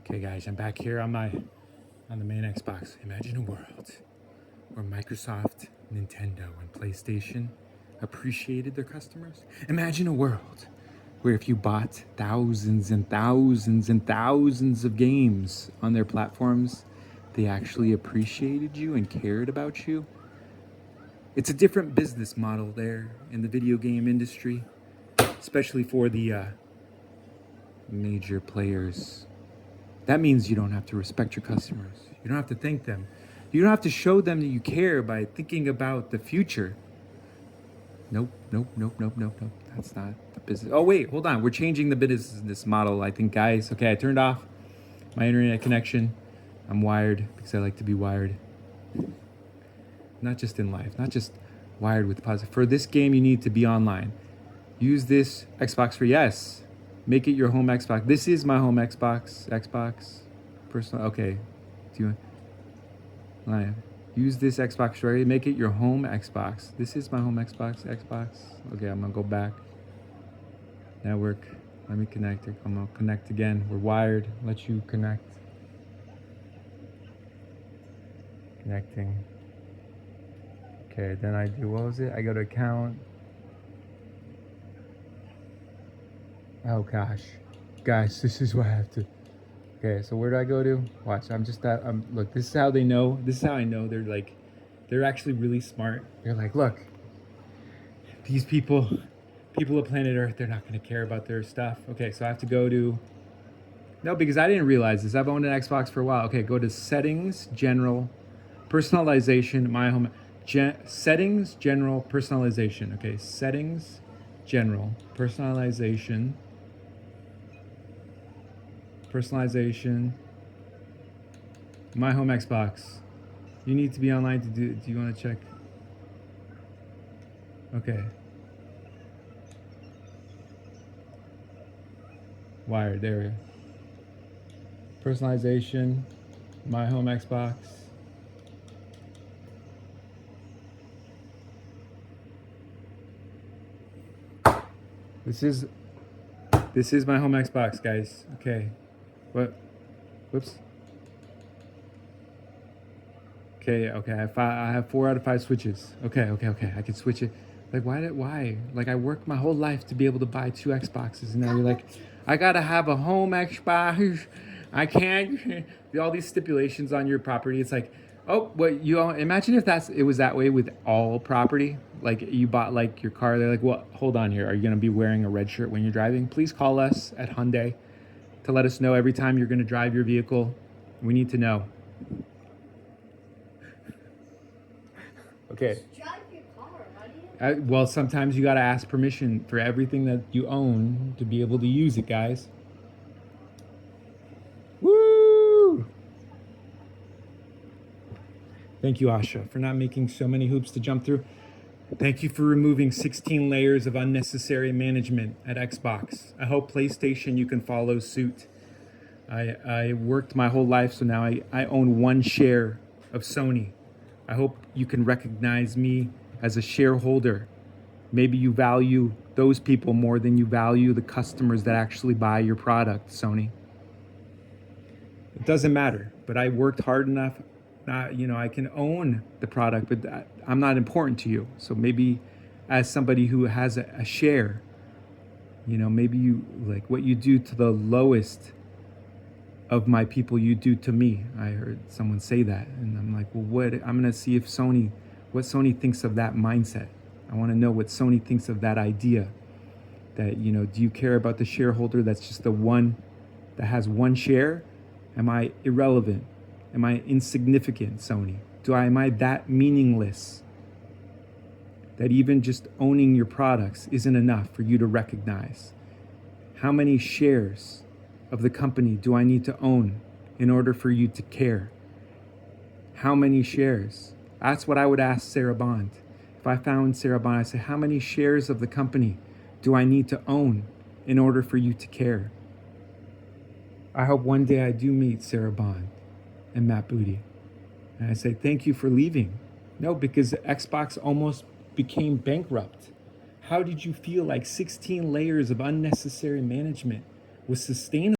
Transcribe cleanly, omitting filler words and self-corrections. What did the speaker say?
Okay, guys, I'm back here on the main Xbox. Imagine a world where Microsoft, Nintendo, and PlayStation appreciated their customers. Imagine a world where if you bought thousands and thousands and thousands of games on their platforms, they actually appreciated you and cared about you. It's a different business model there in the video game industry, especially for the major players. That means you don't have to respect your customers. You don't have to thank them. You don't have to show them that you care by thinking about the future. Nope. That's not the business. Oh, wait, hold on. We're changing the business model, I think, guys. Okay, I turned off my internet connection. I'm wired because I like to be wired. Not just in life, not just wired with positive. For this game, you need to be online. Use this Xbox for yes. Make it your home Xbox. This is my home Xbox. Personal. Okay. Do you want? Use this Xbox for it. Make it your home Xbox. This is my home Xbox. Okay, I'm gonna go back. Network. Let me connect. I'm gonna connect again. We're wired. Let you connect. Connecting. Okay, then I do. What was it? I go to account. Oh gosh, guys, this is what I have to. Okay, so where do I go to? Watch, look, this is how they know. This is how I know they're actually really smart. They're like, look, these people of planet Earth, they're not gonna care about their stuff. Okay, so I have to go to. No, because I didn't realize this. I've owned an Xbox for a while. Okay, go to settings, general, personalization, my home, settings, general, personalization. Okay, settings, general, personalization. My home Xbox. You need to be online to do you want to check? Okay. Wired, there we go. Personalization, my home Xbox. This is my home Xbox, guys. Okay. What? Whoops. Okay. I have 4 out of 5 switches. Okay. I can switch it. Like, why? Like, I worked my whole life to be able to buy 2 Xboxes, and now you're like, I gotta have a home Xbox. I can't. All these stipulations on your property. It's like, oh, imagine if it was that way with all property. Like, you bought like your car. They're like, well, hold on here. Are you gonna be wearing a red shirt when you're driving? Please call us at Hyundai to let us know every time you're going to drive your vehicle. We need to know. Okay. Just drive your car, Well, sometimes you got to ask permission for everything that you own to be able to use it, guys. Woo! Thank you, Asha, for not making so many hoops to jump through. Thank you for removing 16 layers of unnecessary management at Xbox. I hope PlayStation you can follow suit. I worked my whole life, so now I own 1 share of Sony. I hope you can recognize me as a shareholder. Maybe you value those people more than you value the customers that actually buy your product, Sony. It doesn't matter, but I worked hard enough. I can own the product, but I'm not important to you. So maybe as somebody who has a share, maybe you like what you do to the lowest of my people, you do to me. I heard someone say that, and I'm like, well, I'm gonna see if what Sony thinks of that mindset. I want to know what Sony thinks of that idea. That, do you care about the shareholder that's just the one that has 1 share? Am I irrelevant? Am I insignificant, Sony? Am I that meaningless that even just owning your products isn't enough for you to recognize? How many shares of the company do I need to own in order for you to care? How many shares? That's what I would ask Sarah Bond. If I found Sarah Bond, I'd say, how many shares of the company do I need to own in order for you to care? I hope one day I do meet Sarah Bond and Matt Booty. And I say, thank you for leaving. No, because Xbox almost became bankrupt. How did you feel like 16 layers of unnecessary management was sustainable?